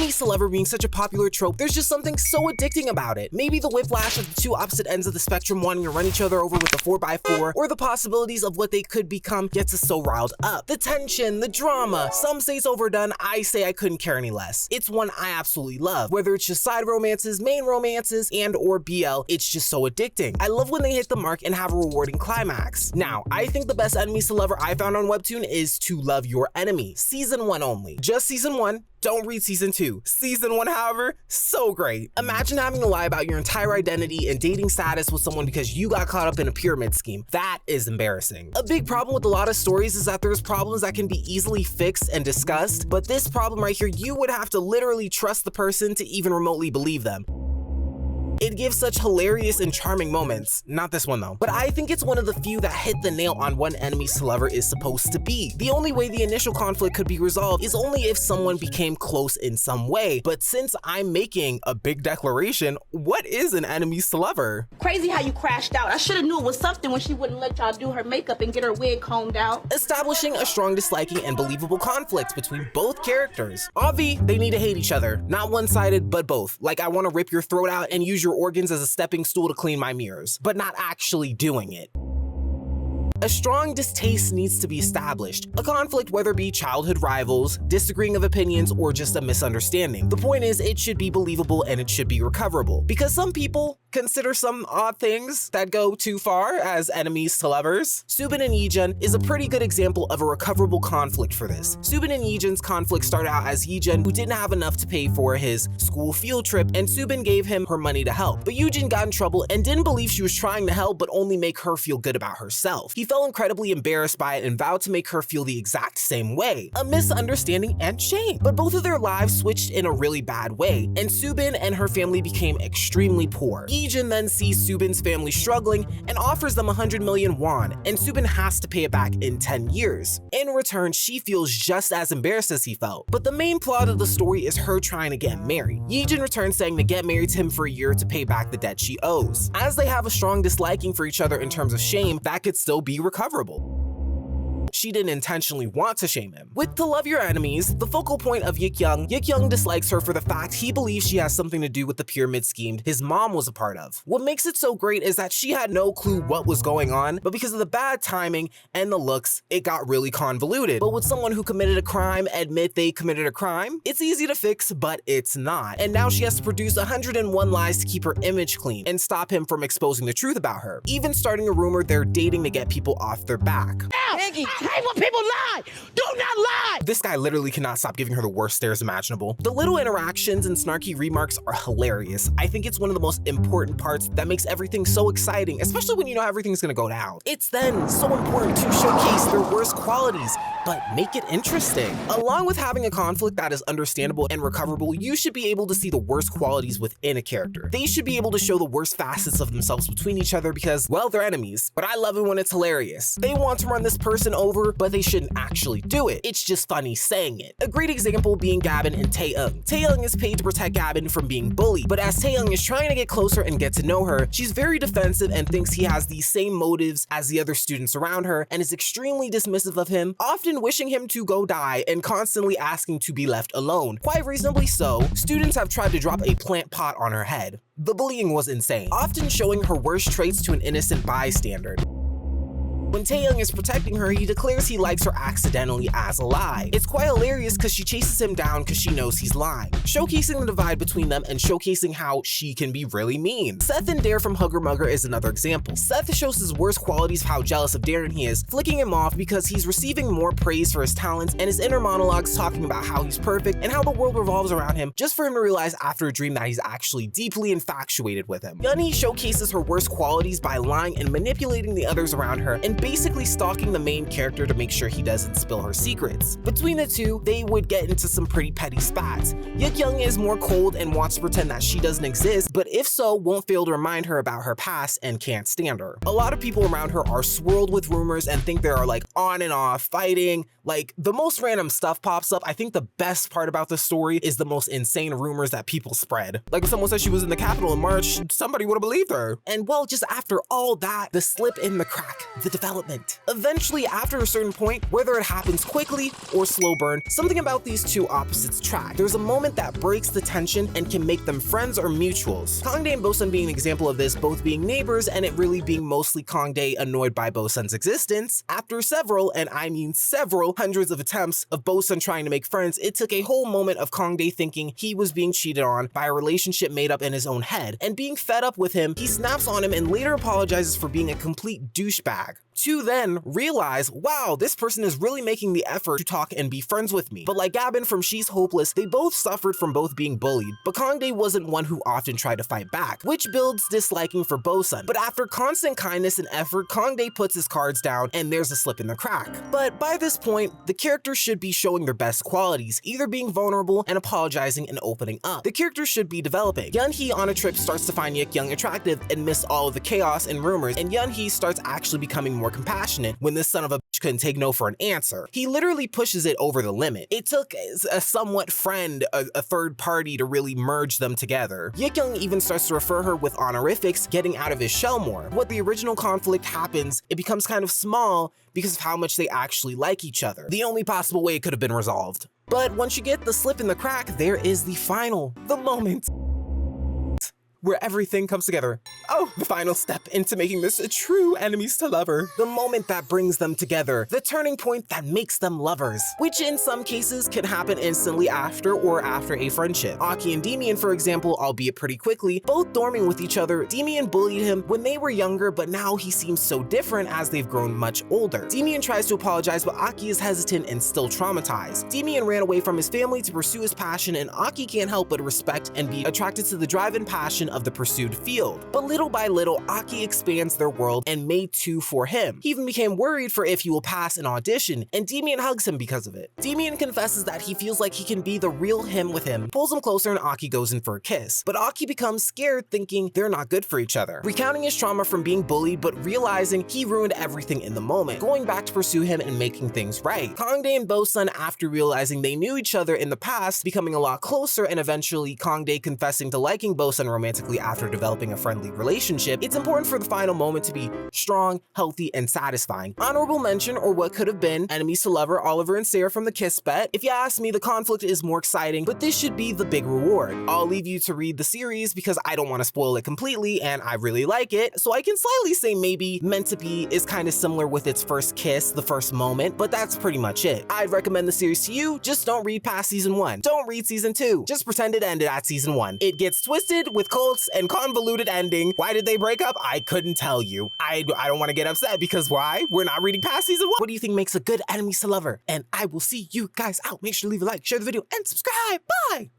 enemies to lover being such a popular trope, there's just something so addicting about it. Maybe the whiplash of the two opposite ends of the spectrum wanting to run each other over with the 4x4, or the possibilities of what they could become gets us so riled up. The tension, the drama, some say it's overdone, I say I couldn't care any less. It's one I absolutely love. Whether it's just side romances, main romances, and or BL, it's just so addicting. I love when they hit the mark and have a rewarding climax. Now, I think the best enemies to lover I found on WEBTOON is To Love Your Enemy. Season 1 only. Just Season 1. Don't read Season 2. Season 1, however, so great. Imagine having to lie about your entire identity and dating status with someone because you got caught up in a pyramid scheme. That is embarrassing. A big problem with a lot of stories is that there's problems that can be easily fixed and discussed, but this problem right here, you would have to literally trust the person to even remotely believe them. It gives such hilarious and charming moments. Not this one though. But I think it's one of the few that hit the nail on what enemies to lover is supposed to be. The only way the initial conflict could be resolved is only if someone became close in some way. But since I'm making a big declaration, what is an enemies to lover? Crazy how you crashed out. I should have knew it was something when she wouldn't let y'all do her makeup and get her wig combed out. Establishing a strong disliking and believable conflict between both characters. Obvi, they need to hate each other. Not one-sided, but both. Like I want to rip your throat out and use your organs as a stepping stool to clean my mirrors, but not actually doing it. A strong distaste needs to be established. A conflict, whether it be childhood rivals, disagreeing of opinions, or just a misunderstanding. The point is, it should be believable and it should be recoverable. Because some people consider some odd things that go too far as enemies to lovers. Subin and Yijun is a pretty good example of a recoverable conflict for this. Subin and Yijun's conflict started out as Yijun, who didn't have enough to pay for his school field trip, and Subin gave him her money to help. But Yijun got in trouble and didn't believe she was trying to help, but only make her feel good about herself. He felt incredibly embarrassed by it and vowed to make her feel the exact same way. A misunderstanding and shame. But both of their lives switched in a really bad way, and Subin and her family became extremely poor. Yijun then sees Subin's family struggling and offers them 100 million won, and Subin has to pay it back in 10 years. In return, she feels just as embarrassed as he felt. But the main plot of the story is her trying to get married. Yijun returns saying to get married to him for a year to pay back the debt she owes. As they have a strong disliking for each other in terms of shame, that could still be recoverable. She didn't intentionally want to shame him. With To Love Your Enemies, the focal point of Yik-young dislikes her for the fact he believes she has something to do with the pyramid scheme his mom was a part of. What makes it so great is that she had no clue what was going on, but because of the bad timing and the looks, it got really convoluted. But would someone who committed a crime admit they committed a crime? It's easy to fix, but it's not. And now she has to produce 101 lies to keep her image clean and stop him from exposing the truth about her, even starting a rumor they're dating to get people off their back. Maggie, I hate when people lie! Do not lie! This guy literally cannot stop giving her the worst stares imaginable. The little interactions and snarky remarks are hilarious. I think it's one of the most important parts that makes everything so exciting, especially when you know everything's gonna go down. It's then so important to showcase their worst qualities, but make it interesting. Along with having a conflict that is understandable and recoverable, you should be able to see the worst qualities within a character. They should be able to show the worst facets of themselves between each other because, well, they're enemies. But I love it when it's hilarious. They want to run this person over, but they shouldn't actually do it. It's just funny saying it. A great example being Gabin and Taeyoung. Taeyoung is paid to protect Gabin from being bullied, but as Taeyoung is trying to get closer and get to know her, she's very defensive and thinks he has the same motives as the other students around her and is extremely dismissive of him, often wishing him to go die and constantly asking to be left alone. Quite reasonably so, students have tried to drop a plant pot on her head. The bullying was insane, often showing her worst traits to an innocent bystander. When Taeyoung is protecting her, he declares he likes her accidentally as a lie. It's quite hilarious because she chases him down because she knows he's lying, showcasing the divide between them and showcasing how she can be really mean. Seth and Dare from Hugger Mugger is another example. Seth shows his worst qualities of how jealous of Darren he is, flicking him off because he's receiving more praise for his talents and his inner monologues talking about how he's perfect and how the world revolves around him, just for him to realize after a dream that he's actually deeply infatuated with him. Yunhee showcases her worst qualities by lying and manipulating the others around her and basically stalking the main character to make sure he doesn't spill her secrets. Between the two, they would get into some pretty petty spats. Yik-young is more cold and wants to pretend that she doesn't exist, but if so, won't fail to remind her about her past and can't stand her. A lot of people around her are swirled with rumors and think they are like on and off fighting. Like the most random stuff pops up. I think the best part about the story is the most insane rumors that people spread. Like if someone said she was in the Capitol in March, somebody would have believed her. And well, just after all that, the slip and the crack, the development development. Eventually, after a certain point, whether it happens quickly or slow burn, something about these two opposites track. There's a moment that breaks the tension and can make them friends or mutuals. Kangdae and Bosun being an example of this, both being neighbors and it really being mostly Kangdae annoyed by Bosun's existence. After several, and I mean several, hundreds of attempts of Bosun trying to make friends, it took a whole moment of Kangdae thinking he was being cheated on by a relationship made up in his own head, and being fed up with him, he snaps on him and later apologizes for being a complete douchebag. To then realize, wow, this person is really making the effort to talk and be friends with me. But like Gabin from She's Hopeless, they both suffered from both being bullied, but Kangdae wasn't one who often tried to fight back, which builds disliking for Bosun. But after constant kindness and effort, Kangdae puts his cards down and there's a slip in the crack. But by this point, the characters should be showing their best qualities, either being vulnerable and apologizing and opening up. The characters should be developing. Yeonhee on a trip starts to find Yik Young attractive and miss all of the chaos and rumors, and Yeonhee starts actually becoming more compassionate when this son of a bitch couldn't take no for an answer. He literally pushes it over the limit. It took a somewhat friend, a third party, to really merge them together. Yik Young even starts to refer her with honorifics, getting out of his shell more. What the original conflict happens, it becomes kind of small because of how much they actually like each other. The only possible way it could have been resolved. But once you get the slip in the crack, there is the moment where everything comes together. Oh, the final step into making this a true enemies to lover. The moment that brings them together. The turning point that makes them lovers. Which in some cases can happen instantly after or after a friendship. Aki and Demian, for example, albeit pretty quickly, both dorming with each other. Demian bullied him when they were younger, but now he seems so different as they've grown much older. Demian tries to apologize, but Aki is hesitant and still traumatized. Demian ran away from his family to pursue his passion, and Aki can't help but respect and be attracted to the drive and passion of the pursued field. But little by little, Aki expands their world and made two for him. He even became worried for if he will pass an audition, and Demian hugs him because of it. Demian confesses that he feels like he can be the real him with him, pulls him closer, and Aki goes in for a kiss. But Aki becomes scared, thinking they're not good for each other. Recounting his trauma from being bullied, but realizing he ruined everything in the moment, going back to pursue him and making things right. Kangdae and Bosun, after realizing they knew each other in the past, becoming a lot closer, and eventually Kangdae confessing to liking Bosun romantically after developing a friendly relationship. It's important for the final moment to be strong, healthy, and satisfying. Honorable mention, or what could have been, enemies to lover, Oliver and Sarah from the Kiss Bet. If you ask me, the conflict is more exciting, but this should be the big reward. I'll leave you to read the series because I don't want to spoil it completely, and I really like it, so I can slightly say maybe Meant to Be is kind of similar with its first kiss, the first moment, but that's pretty much it. I'd recommend the series to you, just don't read past season 1. Don't read season 2. Just pretend it ended at season 1. It gets twisted with cults and convoluted ending. Why did they break up? I couldn't tell you. I don't want to get upset because why? We're not reading past season 1. What do you think makes a good enemies to lover? And I will see you guys out. Make sure to leave a like, share the video, and subscribe. Bye!